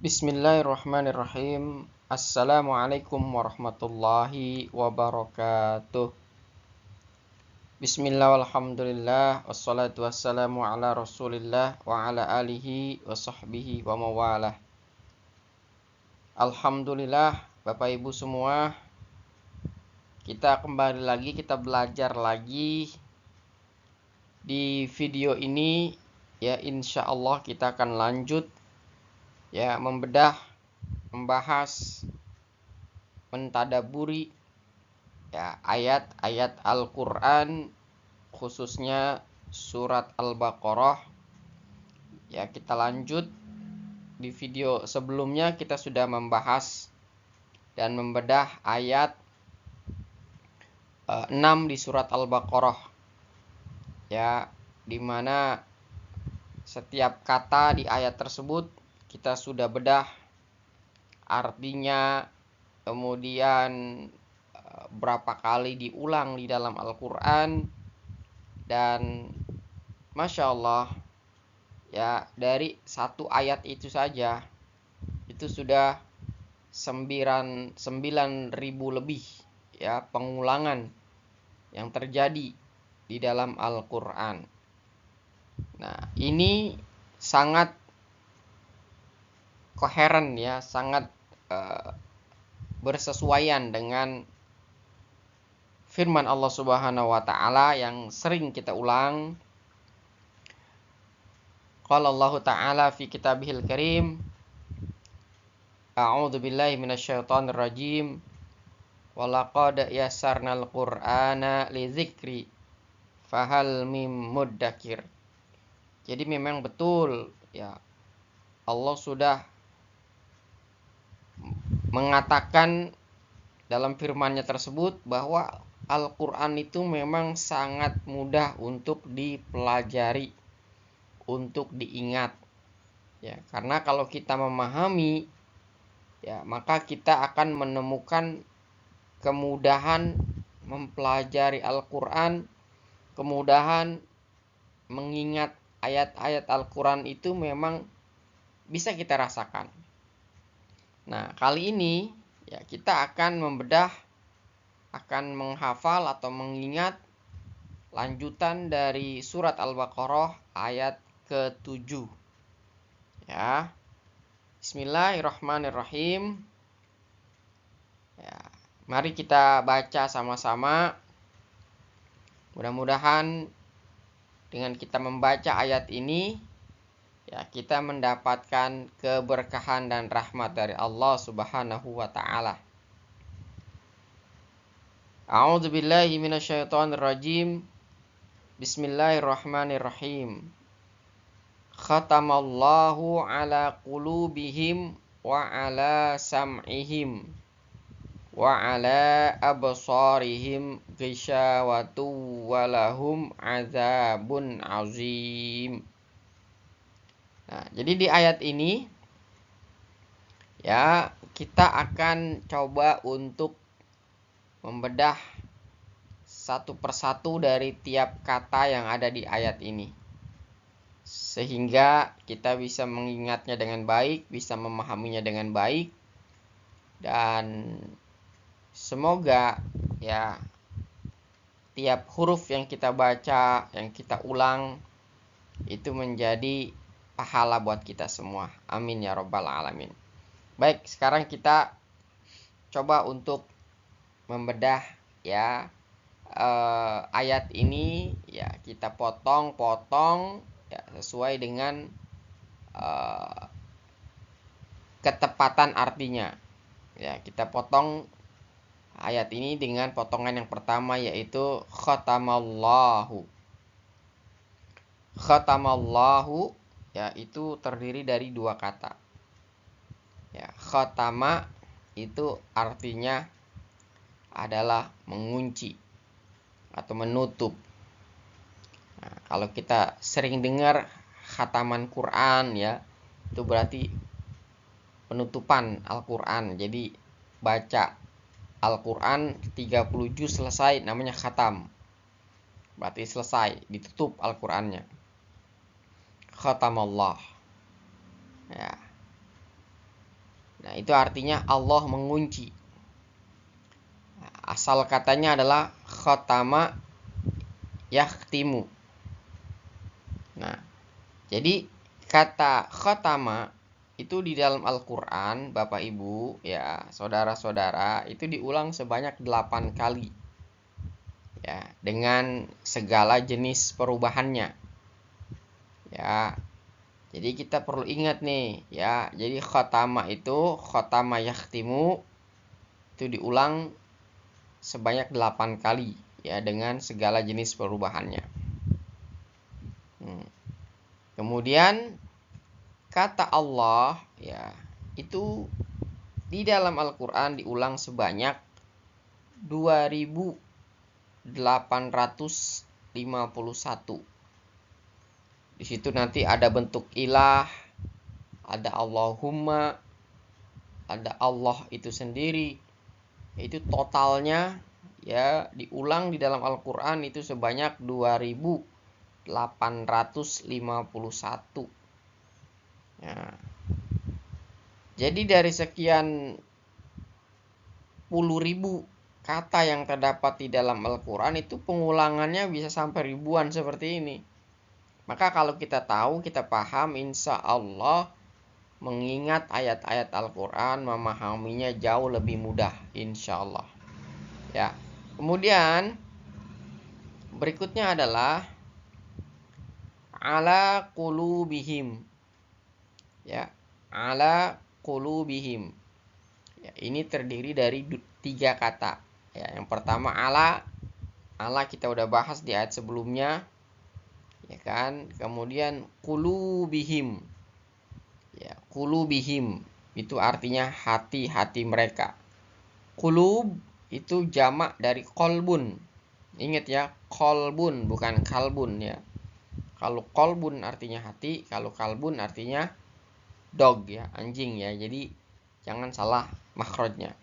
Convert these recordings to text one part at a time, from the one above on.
Bismillahirrahmanirrahim. Assalamualaikum warahmatullahi wabarakatuh. Bismillah walhamdulillah wassalatu wassalamu ala rasulillah wa ala alihi wa sahbihi wa mawalah. Alhamdulillah Bapak Ibu semua, kita kembali lagi, kita belajar lagi. Di video ini ya insya Allah kita akan lanjut ya membahas, mentadaburi ya ayat-ayat Al-Qur'an, khususnya surat Al-Baqarah. Ya, kita lanjut. Di video sebelumnya kita sudah membahas dan membedah ayat 6 di surat Al-Baqarah. Ya, dimana setiap kata di ayat tersebut kita sudah bedah artinya, kemudian berapa kali diulang di dalam Al-Quran, dan Masya Allah ya, dari satu ayat itu saja itu sudah 9.000 lebih ya pengulangan yang terjadi di dalam Al-Quran. Nah, ini sangat koheren ya, sangat bersesuaian dengan firman Allah Subhanahu wa taala yang sering kita ulang. Qala Allah taala fi kitabihil karim, a'udzu billahi minasyaitonir rajim, wa laqad yassarnal qur'ana lidzikri fahal mim muddakir. Jadi memang betul ya, Allah sudah mengatakan dalam firman-Nya tersebut bahwa Al-Quran itu memang sangat mudah untuk dipelajari, untuk diingat ya, karena kalau kita memahami ya, maka kita akan menemukan kemudahan mempelajari Al-Quran, kemudahan mengingat ayat-ayat Al-Quran itu memang bisa kita rasakan. Nah, kali ini ya kita akan membedah, akan menghafal atau mengingat lanjutan dari surat Al-Baqarah ayat ke-7. Ya. Bismillahirrahmanirrahim. Ya, mari kita baca sama-sama. Mudah-mudahan dengan kita membaca ayat ini ya, kita mendapatkan keberkahan dan rahmat dari Allah Subhanahu wa taala. A'udzu billahi minasyaitonir rajim. Bismillahirrahmanirrahim. Khatamallahu ala qulubihim wa ala sam'ihim wa ala absarihim ghishawatu wa lahum azabun azim. Nah, jadi di ayat ini ya, kita akan coba untuk membedah satu persatu dari tiap kata yang ada di ayat ini, sehingga kita bisa mengingatnya dengan baik, bisa memahaminya dengan baik, dan semoga ya tiap huruf yang kita baca, yang kita ulang, itu menjadi pahala buat kita semua. Amin ya rabbal alamin. Baik, sekarang kita coba untuk membedah ya ayat ini ya, kita potong-potong ya sesuai dengan ketepatan artinya. Ya, kita potong ayat ini dengan potongan yang pertama, yaitu khatamallahu. Khatamallahu ya, itu terdiri dari dua kata. Ya, khatama itu artinya adalah mengunci atau menutup. Nah, kalau kita sering dengar khataman Quran ya, itu berarti penutupan Al-Quran. Jadi baca Al-Quran 30 juz selesai, namanya khatam. Berarti selesai, ditutup Al-Qurannya. Khatamallah. Ya. itu artinya Allah mengunci. Asal katanya adalah khatama yakhtimu. Nah, jadi kata khatama itu di dalam Al-Quran, Bapak Ibu, ya saudara-saudara, itu diulang sebanyak 8 kali. Ya, dengan segala jenis perubahannya. Ya, jadi kita perlu ingat nih, ya. Jadi khatama itu, khatama yakhtimu, itu diulang sebanyak 8 kali, ya, dengan segala jenis perubahannya. Kemudian kata Allah, ya, itu di dalam Al-Quran diulang sebanyak 2851. Di situ nanti ada bentuk ilah, ada Allahumma, ada Allah itu sendiri. Itu totalnya, ya, diulang di dalam Al-Quran itu sebanyak 2851. Nah, jadi dari sekian puluh ribu kata yang terdapat di dalam Al-Quran itu pengulangannya bisa sampai ribuan seperti ini. Maka kalau kita tahu, kita paham, insya Allah mengingat ayat-ayat Al-Quran, memahaminya jauh lebih mudah, insya Allah. Ya. Kemudian berikutnya adalah ala qulubihim. Ya, ala qulubihim. Ya, ini terdiri dari 3 kata. Ya, yang pertama ala kita udah bahas di ayat sebelumnya, ya kan. Kemudian qulubihim. Ya, qulubihim itu artinya hati-hati mereka. Qulub itu jamak dari kolbun. Ingat ya, kolbun bukan kalbun, ya. Kalau kolbun artinya hati, kalau kalbun artinya dog, ya, anjing, ya. Jadi jangan salah makhrajnya.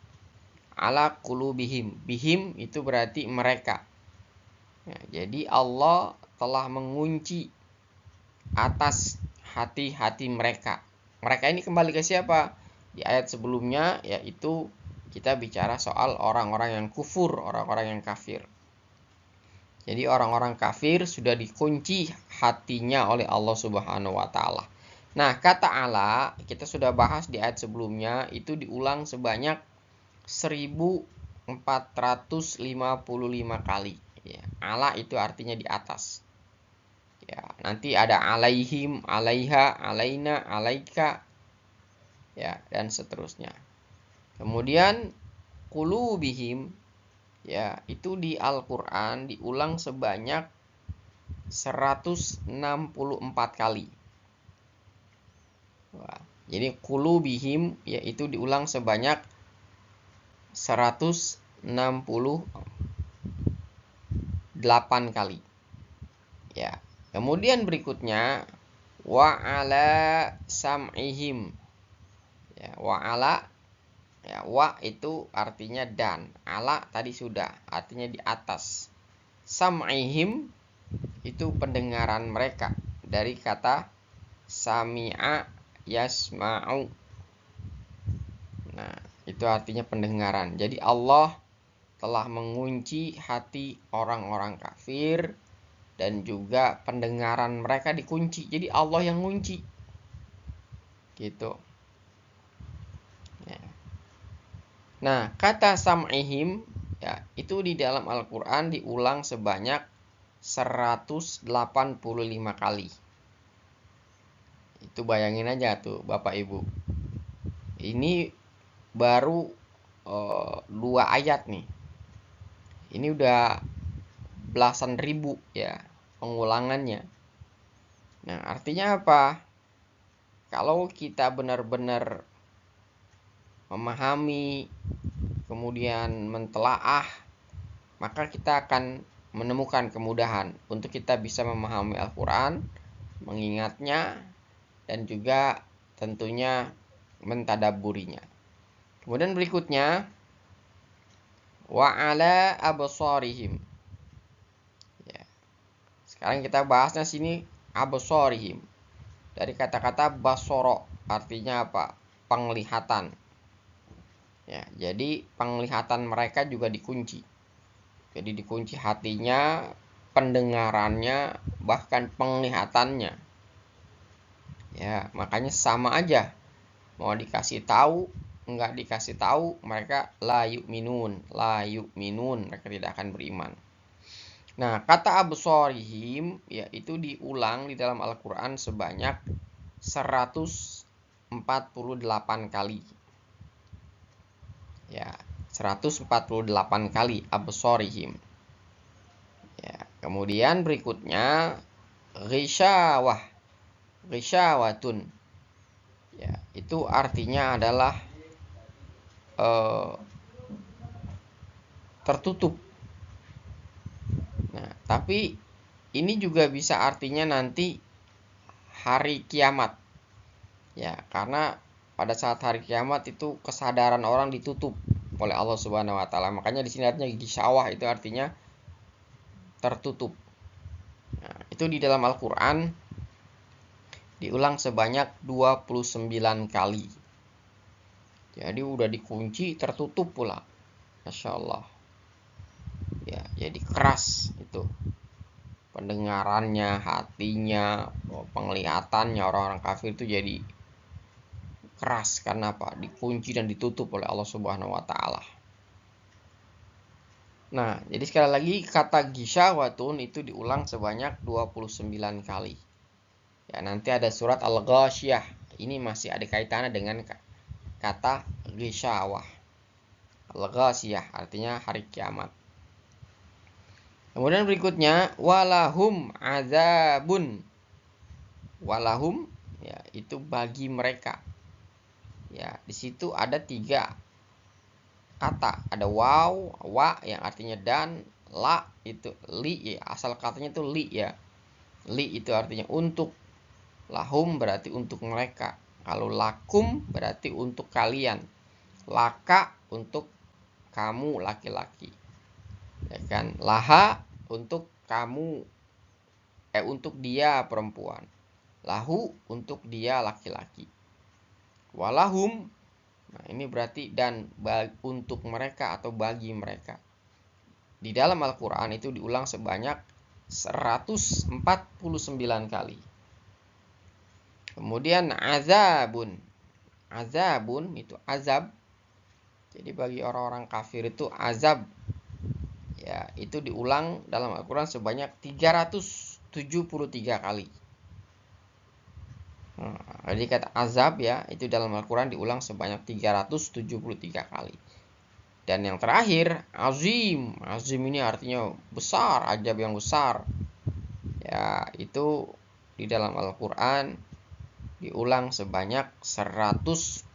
Ala qulubihim. Bihim itu berarti mereka. Ya, jadi Allah telah mengunci atas hati-hati mereka. Mereka ini kembali ke siapa? Di ayat sebelumnya, yaitu kita bicara soal orang-orang yang kufur, orang-orang yang kafir. Jadi orang-orang kafir sudah dikunci hatinya oleh Allah Subhanahu wa taala. Nah, kata ala kita sudah bahas di ayat sebelumnya, itu diulang sebanyak 1455 kali. Ya, ala itu artinya di atas. Ya, nanti ada alaihim, alaiha, alaina, alaika, ya, dan seterusnya. Kemudian qulubihim, ya, itu di Al-Quran diulang sebanyak 164 kali. Wah, jadi qulubihim, ya, itu diulang sebanyak 168 kali. Ya. Kemudian berikutnya wa ala sam'ihim. Ya, wa ala, ya, wa itu artinya dan, ala tadi sudah, artinya di atas. Sam'ihim itu pendengaran mereka, dari kata sami'a yasma'u. Nah, itu artinya pendengaran. Jadi Allah telah mengunci hati orang-orang kafir dan juga pendengaran mereka dikunci. Jadi Allah yang ngunci. Gitu. Ya. Nah, kata sam'ihim, ya, itu di dalam Al-Quran diulang sebanyak 185 kali. Itu bayangin aja tuh Bapak Ibu. Ini baru 2 ayat nih. Ini udah belasan ribu, ya, pengulangannya. Nah, artinya apa? Kalau kita benar-benar memahami, kemudian mentelaah, maka kita akan menemukan kemudahan untuk kita bisa memahami Al-Quran, mengingatnya, dan juga tentunya mentadabburinya. Kemudian berikutnya wa ala absarihim. Ya. Sekarang kita bahasnya sini absarihim. Dari kata-kata basoro, artinya apa? Penglihatan. Ya, jadi penglihatan mereka juga dikunci. Jadi dikunci hatinya, pendengarannya, bahkan penglihatannya. Ya, makanya sama aja. Mau dikasih tahu, enggak dikasih tahu, mereka la yu'minun, mereka tidak akan beriman. Nah, kata absorihim yaitu diulang di dalam Al-Qur'an sebanyak 148 kali. Ya, 148 kali absorihim. Ya, kemudian berikutnya ghisyawatun. Ya, itu artinya adalah tertutup. Nah, tapi ini juga bisa artinya nanti hari kiamat. Ya, karena pada saat hari kiamat itu kesadaran orang ditutup oleh Allah Subhanahu wa taala. Makanya di sini artinya gisyawah itu artinya tertutup. Nah, itu di dalam Al-Qur'an diulang sebanyak 29 kali. Jadi udah dikunci, tertutup pula. Masya Allah. Ya, jadi keras itu. Pendengarannya, hatinya, penglihatannya orang-orang kafir itu jadi keras. Karena apa? Dikunci dan ditutup oleh Allah Subhanahu wa taala. Nah, jadi sekali lagi kata gisyawatun itu diulang sebanyak 29 kali. Ya, nanti ada surat Al-Ghasyiyah. Ini masih ada kaitannya dengan kata gisyawah. Al-Ghasyiyah artinya hari kiamat. Kemudian berikutnya walahum azabun. Walahum ya itu bagi mereka. Ya, di situ ada 3 kata. Ada waw, wa yang artinya dan, la itu li ya, asal katanya itu li ya. Li itu artinya untuk. Lahum berarti untuk mereka. Kalau lakum berarti untuk kalian. Laka untuk kamu laki-laki. Ya kan? Laha untuk kamu untuk dia perempuan. Lahu untuk dia laki-laki. Walahum, nah ini berarti dan untuk mereka atau bagi mereka. Di dalam Al-Qur'an itu diulang sebanyak 149 kali. Kemudian azabun. Azabun itu azab. Jadi bagi orang-orang kafir itu azab. Ya, itu diulang dalam Al-Qur'an sebanyak 373 kali. Nah, jadi kata azab ya, itu dalam Al-Qur'an diulang sebanyak 373 kali. Dan yang terakhir, azim. Azim ini artinya besar, ajab yang besar. Ya, itu di dalam Al-Qur'an diulang sebanyak 129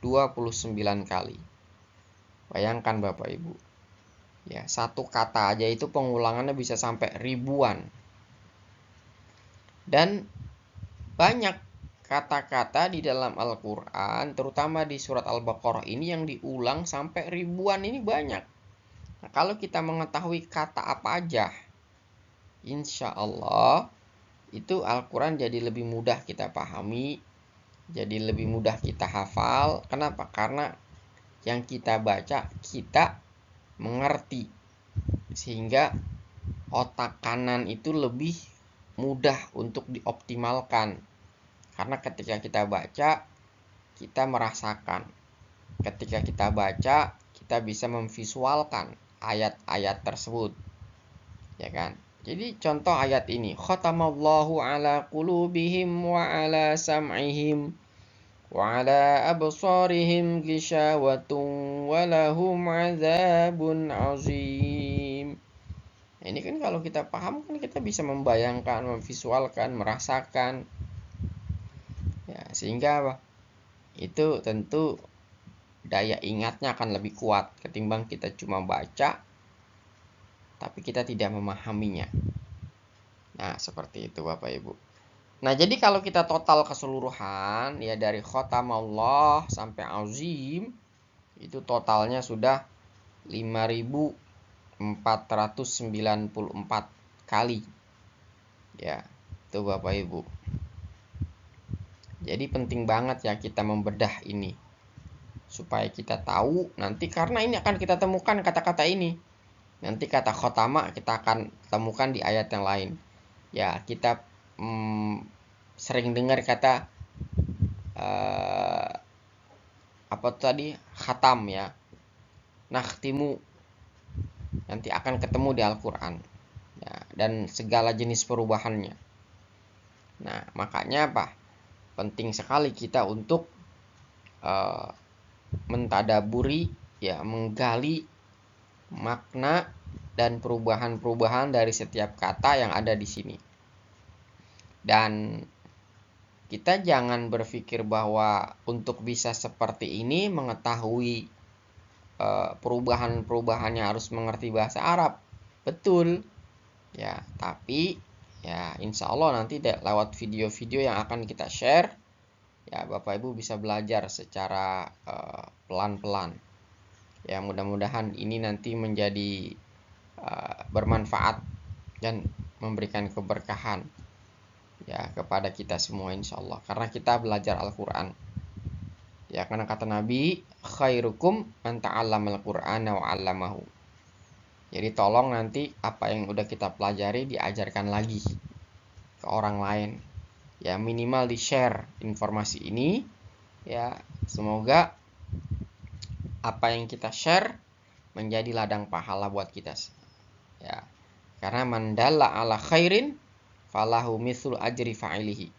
kali. Bayangkan Bapak Ibu. Ya, satu kata aja itu pengulangannya bisa sampai ribuan. Dan banyak kata-kata di dalam Al-Qur'an, terutama di surat Al-Baqarah ini yang diulang sampai ribuan, ini banyak. Nah, kalau kita mengetahui kata apa aja, insya Allah itu Al-Quran jadi lebih mudah kita pahami, jadi lebih mudah kita hafal. Kenapa? Karena yang kita baca kita mengerti, sehingga otak kanan itu lebih mudah untuk dioptimalkan. Karena ketika kita baca, kita merasakan. Ketika kita baca, kita bisa memvisualkan ayat-ayat tersebut. Ya kan? Jadi contoh ayat ini, khatamallahu ala qulubihim wa ala sam'ihim wa ala absarihim ghishawatun wa lahum azabun azim. Nah, ini kan kalau kita paham kan kita bisa membayangkan, memvisualkan, merasakan. Ya, sehingga itu tentu daya ingatnya akan lebih kuat ketimbang kita cuma baca tapi kita tidak memahaminya. Nah, seperti itu Bapak Ibu. Nah, jadi kalau kita total keseluruhan ya dari khotamallah sampai azim itu totalnya sudah 5.494 kali. Ya, itu Bapak Ibu. Jadi penting banget ya kita membedah ini supaya kita tahu nanti, karena ini akan kita temukan kata-kata ini. Nanti kata khotama kita akan temukan di ayat yang lain. Ya, kita sering dengar kata apa tadi, khatam ya, nakhtimu, nanti akan ketemu di Al-Quran ya, dan segala jenis perubahannya. Nah, makanya apa? Penting sekali kita untuk mentadaburi ya, menggali makna dan perubahan-perubahan dari setiap kata yang ada di sini. Dan kita jangan berpikir bahwa untuk bisa seperti ini, mengetahui perubahan-perubahannya harus mengerti bahasa Arab. Betul ya, tapi ya insya Allah nanti lewat video-video yang akan kita share ya, Bapak Ibu bisa belajar secara pelan-pelan ya. Mudah-mudahan ini nanti menjadi bermanfaat dan memberikan keberkahan ya kepada kita semua insya Allah, karena kita belajar Al-Quran ya, karena kata Nabi, khairukum man ta'allamal Qur'ana wa 'allamahu. Jadi tolong nanti apa yang udah kita pelajari diajarkan lagi ke orang lain ya, minimal di share informasi ini ya. Semoga apa yang kita share menjadi ladang pahala buat kita ya, karena man dalla ala khairin falahu mithlu ajri fa'ilihi.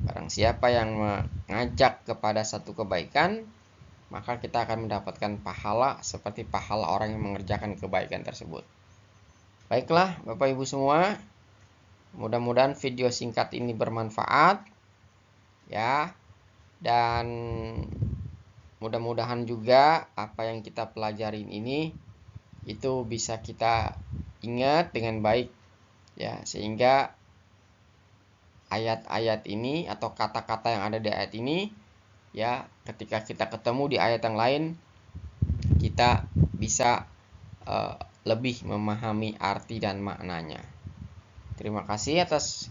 Barang siapa yang mengajak kepada satu kebaikan, maka kita akan mendapatkan pahala seperti pahala orang yang mengerjakan kebaikan tersebut. Baiklah Bapak Ibu semua, mudah-mudahan video singkat ini bermanfaat ya, dan mudah-mudahan juga apa yang kita pelajarin ini itu bisa kita ingat dengan baik ya, sehingga ayat-ayat ini atau kata-kata yang ada di ayat ini ya, ketika kita ketemu di ayat yang lain, kita bisa lebih memahami arti dan maknanya. Terima kasih atas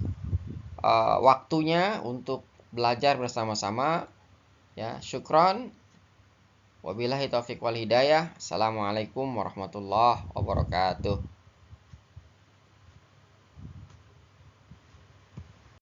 waktunya untuk belajar bersama-sama ya. Syukron. Wabillahi taufiq wal hidayah. Assalamualaikum warahmatullahi wabarakatuh.